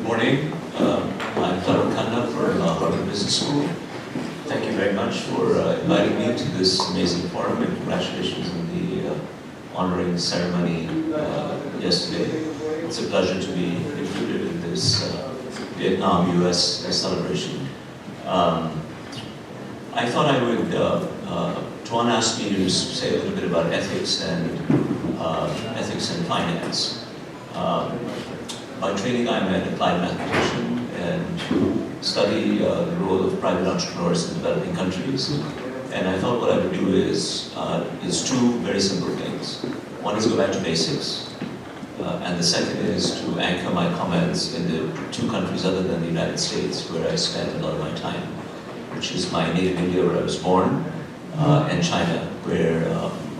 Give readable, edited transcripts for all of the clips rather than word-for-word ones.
Good morning. I'm Tarun Khanna from Harvard Business School. Thank you very much for inviting me to this amazing forum, and congratulations on the honoring ceremony yesterday. It's a pleasure to be included in this Vietnam-US celebration. I thought I would, Tuan asked me to say a little bit about ethics and finance. By training, I'm an applied mathematician and study the role of private entrepreneurs in developing countries. And I thought what I would do is two very simple things. One is go back to basics, and the second is to anchor my comments in the two countries other than the United States, where I spent a lot of my time, which is my native India, where I was born, and China, where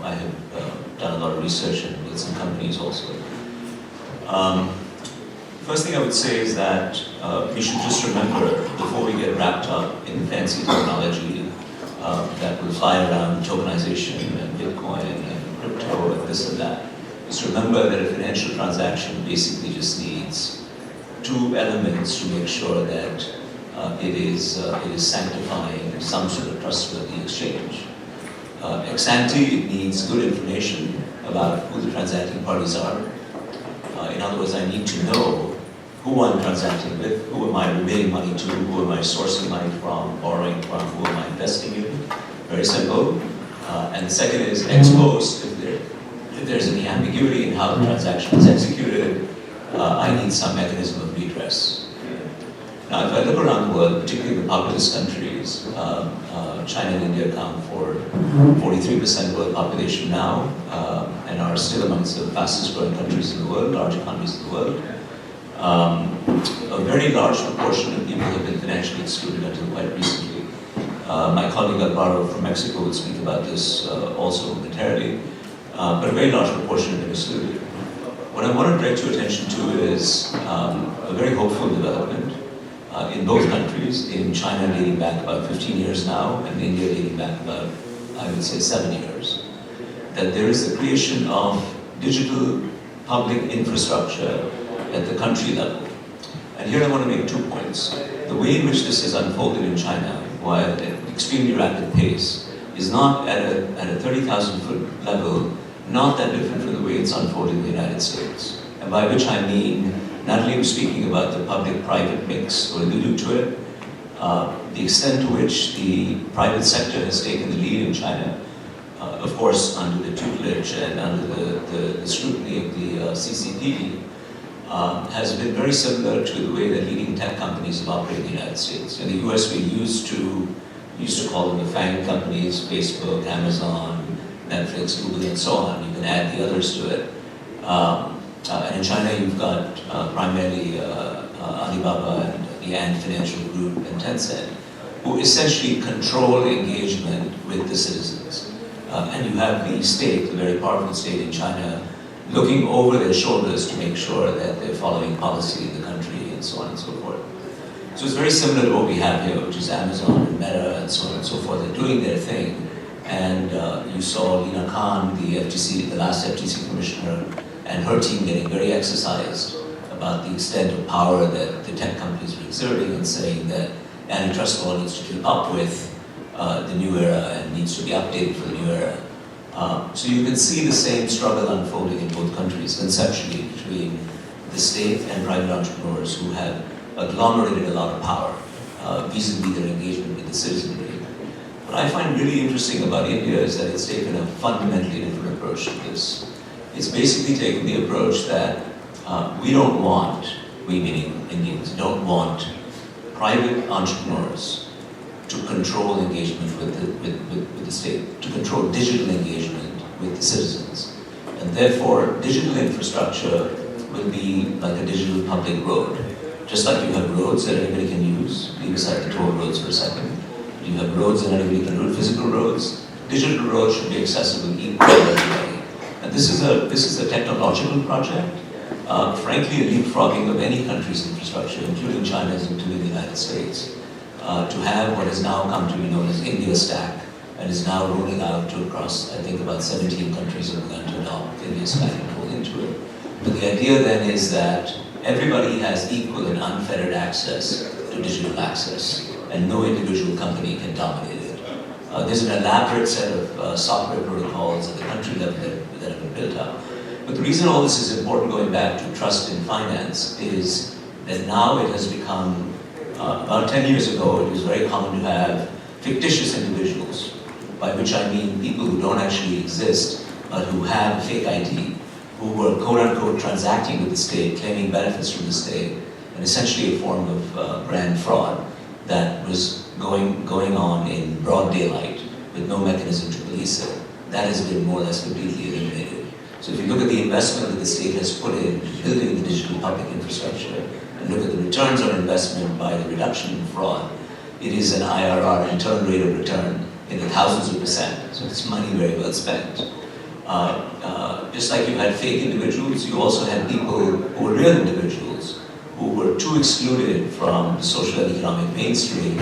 I have done a lot of research and built some companies also. First thing I would say is that we should just remember, before we get wrapped up in fancy technology that will fly around tokenization and Bitcoin and crypto and this and that, is to remember that a financial transaction basically just needs two elements to make sure that it is sanctifying some sort of trustworthy exchange. Ex ante, it needs good information about who the transacting parties are. In other words, I need to know who I'm transacting with, who am I remitting money to, who am I sourcing money from, borrowing from, who am I investing in. Very simple. And the second is ex post, if there's any ambiguity in how the transaction is executed, I need some mechanism of redress. Now, if I look around the world, particularly the populous countries, China and India account for 43% of the world population now, and are still amongst the fastest growing countries in the world, large economies in the world. A very large proportion of people have been financially excluded until quite recently. My colleague Alvaro from Mexico will speak about this also momentarily, but a very large proportion have been excluded. What I want to direct your attention to is a very hopeful development in both countries, in China dating back about 15 years now, and India dating back about, I would say, 7 years, that there is the creation of digital public infrastructure at the country level. And here I want to make 2 points. The way in which this has unfolded in China, while at an extremely rapid pace, is not at a 30,000-foot level, not that different from the way it's unfolded in the United States. And by which I mean, Natalie was speaking about the public-private mix, or alluded to it, the extent to which the private sector has taken the lead in China, of course under the tutelage and under the scrutiny of the CCP, has been very similar to the way that leading tech companies have operated in the United States. In the US, we used to call them the FANG companies, Facebook, Amazon, Netflix, Google, and so on. You can add the others to it. And in China, you've got primarily Alibaba and the Ant Financial Group and Tencent, who essentially control engagement with the citizens. And you have the state, the very powerful state in China, looking over their shoulders to make sure that they're following policy in the country and so on and so forth. So it's very similar to what we have here, which is Amazon and Meta and so on and so forth. They're doing their thing. And you saw Lina Khan, the last FTC commissioner, and her team getting very exercised about the extent of power that the tech companies are exerting, and saying that antitrust law needs to keep up with the new era and needs to be updated for the new era. So you can see the same struggle unfolding in both countries conceptually between the state and private entrepreneurs who have agglomerated a lot of power vis-a-vis their engagement with the citizenry. What I find really interesting about India is that it's taken a fundamentally different approach to this. It's basically taken the approach that we meaning Indians, don't want private entrepreneurs to control engagement with the state, to control digital engagement with the citizens. And therefore, digital infrastructure will be like a digital public road. Just like you have roads that anybody can use, leave aside the toll roads for a second. You have roads that anybody can route, physical roads. Digital roads should be accessible equally to everybody. And this is a technological project. Frankly, a leapfrogging of any country's infrastructure, including China's, including the United States, to have what has now come to be known as India Stack, and is now rolling out to across, I think, about 17 countries have begun to adopt India Stack and roll into it. But the idea then is that everybody has equal and unfettered access to digital access, and no individual company can dominate it. There's an elaborate set of software protocols at the country level that have been built up. But the reason all this is important, going back to trust in finance, is that now it has become, about 10 years ago, it was very common to have fictitious individuals, by which I mean people who don't actually exist, but who have fake ID, who were quote-unquote transacting with the state, claiming benefits from the state, and essentially a form of brand fraud that was going on in broad daylight with no mechanism to police it. That has been more or less completely eliminated. So if you look at the investment that the state has put in building the digital public infrastructure, and look at the returns on investment by the reduction in fraud, it is an IRR, internal rate of return, in the thousands of %. So it's money very well spent. Just like you had fake individuals, you also had people who were real individuals who were too excluded from the social and economic mainstream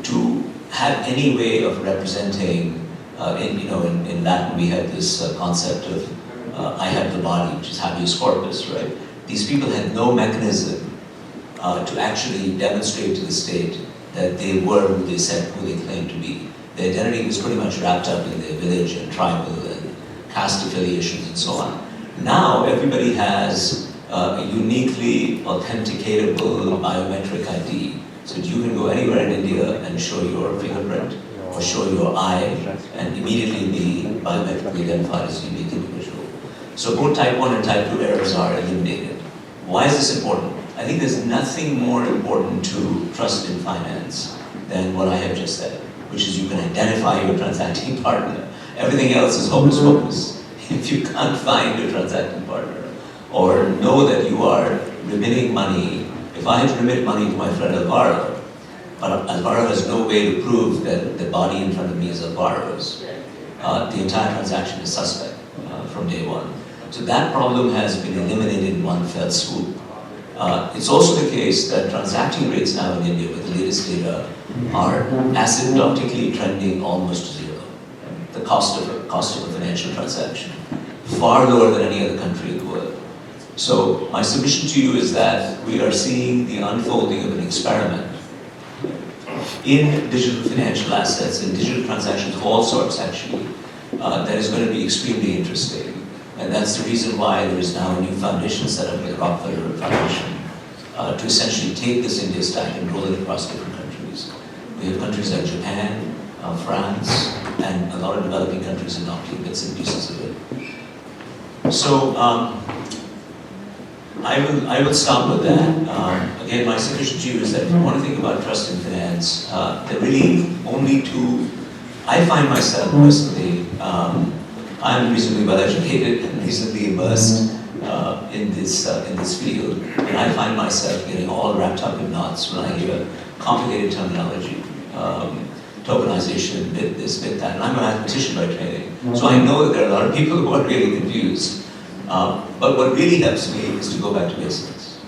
to have any way of representing. In Latin we had this concept of I have the body, which is habeas corpus, right? These people had no mechanism to actually demonstrate to the state that they were who they said, who they claimed to be. Their identity was pretty much wrapped up in their village and tribal and caste affiliations and so on. Now everybody has a uniquely authenticatable biometric ID. So that you can go anywhere in India and show your fingerprint or show your eye and immediately be biometrically identified as a unique individual. So both type 1 and type 2 errors are eliminated. Why is this important? I think there's nothing more important to trust in finance than what I have just said, which is you can identify your transacting partner. Everything else is hocus pocus. If you can't find your transacting partner or know that you are remitting money, if I had to remit money to my friend Alvaro, but Alvaro has no way to prove that the body in front of me is Alvaro's, the entire transaction is suspect from day one. So that problem has been eliminated in one fell swoop. It's also the case that transacting rates now in India with the latest data are asymptotically trending almost to zero. The cost of a financial transaction, far lower than any other country in the world. So my submission to you is that we are seeing the unfolding of an experiment in digital financial assets and digital transactions of all sorts, actually, that is going to be extremely interesting. And that's the reason why there is now a new foundation set up with the Rockefeller Foundation to essentially take this India stack and roll it across different countries. We have countries like Japan, France, and a lot of developing countries adopting bits and pieces of it. So I will stop with that. Again, my suggestion to you is that if you want to think about trust in finance, there are really only two. I find myself personally, I'm reasonably well educated and reasonably immersed in this field, and I find myself getting all wrapped up in knots when I hear complicated terminology, tokenization, bit this, bit that, and I'm a mathematician by training, so I know that there are a lot of people who are really confused. But what really helps me is to go back to basics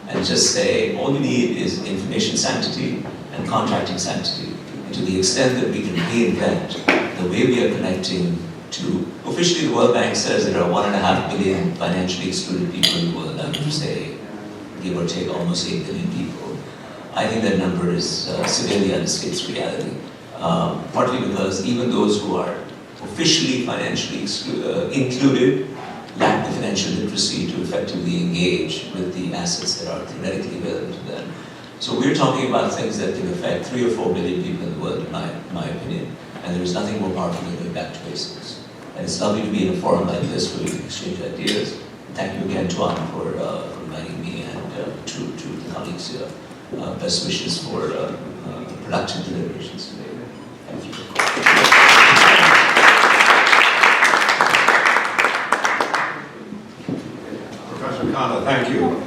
and just say all you need is information sanctity and contracting sanctity. And to the extent that we can reinvent the way we are connecting to, officially the World Bank says there are 1.5 billion financially excluded people in the world. I would say, give or take, almost 8 billion people. I think that number is severely understates reality. Partly because even those who are officially financially included lack the financial literacy to effectively engage with the assets that are theoretically available to them. So we're talking about things that can affect 3 or 4 billion people in the world, in my opinion, and there is nothing more powerful than going back to basics. And it's lovely to be in a forum like this where we can exchange ideas. Thank you again, Tarun, for inviting me, and to the colleagues here. Best wishes for productive deliberations today. Thank you. Professor Khanna, thank you.